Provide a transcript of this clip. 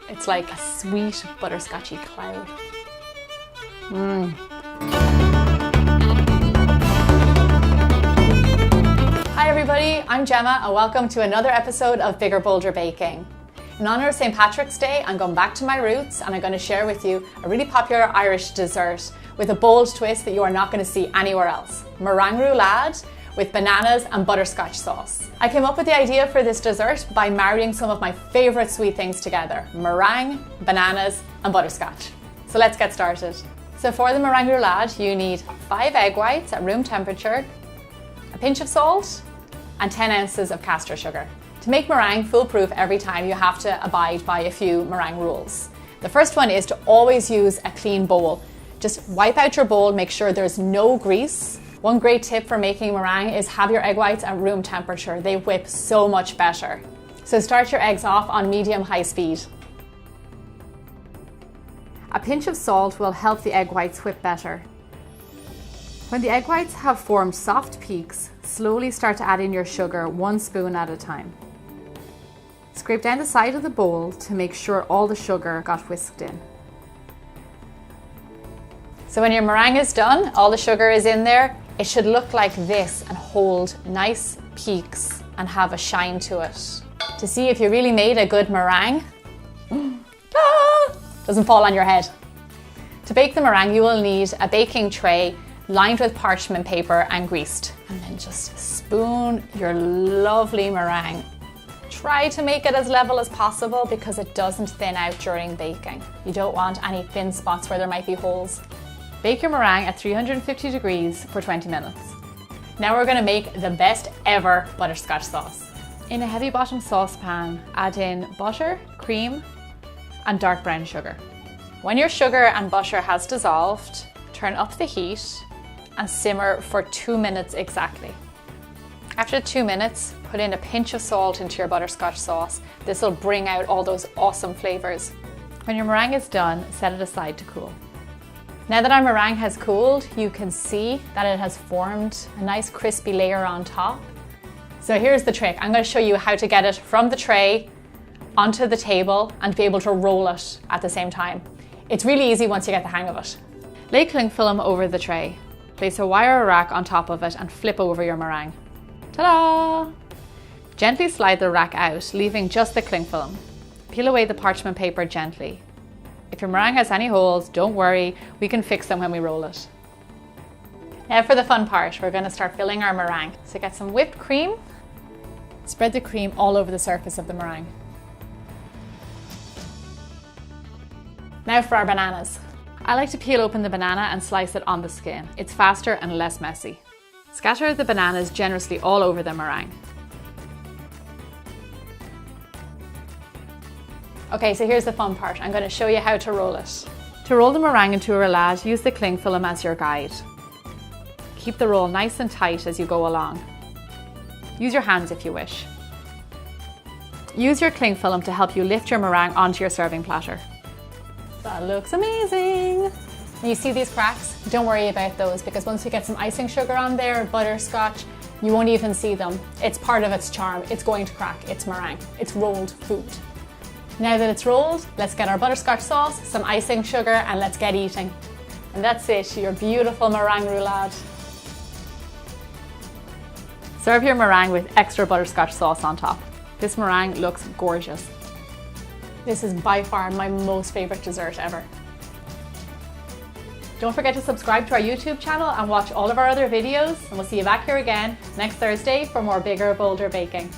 It's like a sweet butterscotchy cloud. Hi everybody, I'm Gemma and welcome to another episode of Bigger Bolder Baking. In honour of St. Patrick's Day, I'm going back to my roots and I'm going to share with you a really popular Irish dessert with a bold twist that you are not going to see anywhere else. Meringue roulade with bananas and butterscotch sauce. I came up with the idea for this dessert by marrying some of my favourite sweet things together: meringue, bananas and butterscotch. So let's get started. So for the meringue roulade, you need 5 egg whites at room temperature, a pinch of salt and 10 ounces of castor sugar. To make meringue foolproof every time, you have to abide by a few meringue rules. The first one is to always use a clean bowl. Just wipe out your bowl, make sure there's no grease. One great tip for making meringue is have your egg whites at room temperature. They whip so much better. So start your eggs off on medium-high speed. A pinch of salt will help the egg whites whip better. When the egg whites have formed soft peaks, slowly start to add in your sugar 1 spoon at a time. Scrape down the side of the bowl to make sure all the sugar got whisked in. So when your meringue is done, all the sugar is in there, it should look like this and hold nice peaks and have a shine to it. To see if you really made a good meringue, doesn't fall on your head. To bake the meringue, you will need a baking tray lined with parchment paper and greased. And then just spoon your lovely meringue. Try to make it as level as possible because it doesn't thin out during baking. You don't want any thin spots where there might be holes. Bake your meringue at 350 degrees for 20 minutes. Now we're going to make the best ever butterscotch sauce. In a heavy bottom saucepan, add in butter, cream and dark brown sugar. When your sugar and butter has dissolved, turn up the heat and simmer for 2 minutes exactly. After 2 minutes, put in a pinch of salt into your butterscotch sauce. This will bring out all those awesome flavours. When your meringue is done, set it aside to cool. Now that our meringue has cooled, you can see that it has formed a nice crispy layer on top. So here's the trick. I'm going to show you how to get it from the tray onto the table and be able to roll it at the same time. It's really easy once you get the hang of it. Lay cling film over the tray. Place a wire rack on top of it and flip over your meringue. Ta-da! Gently slide the rack out, leaving just the cling film. Peel away the parchment paper gently. If your meringue has any holes, don't worry, we can fix them when we roll it. Now for the fun part, we're going to start filling our meringue. So get some whipped cream, spread the cream all over the surface of the meringue. Now for our bananas. I like to peel open the banana and slice it on the skin. It's faster and less messy. Scatter the bananas generously all over the meringue. Okay, so here's the fun part. I'm going to show you how to roll it. To roll the meringue into a roulade, use the cling film as your guide. Keep the roll nice and tight as you go along. Use your hands if you wish. Use your cling film to help you lift your meringue onto your serving platter. That looks amazing! And you see these cracks? Don't worry about those because once you get some icing sugar on there, butterscotch, you won't even see them. It's part of its charm. It's going to crack. It's meringue. It's rolled food. Now that it's rolled, let's get our butterscotch sauce, some icing sugar, and let's get eating. And that's it, your beautiful meringue roulade. Serve your meringue with extra butterscotch sauce on top. This meringue looks gorgeous. This is by far my most favourite dessert ever. Don't forget to subscribe to our YouTube channel and watch all of our other videos, and we'll see you back here again next Thursday for more Bigger Bolder Baking.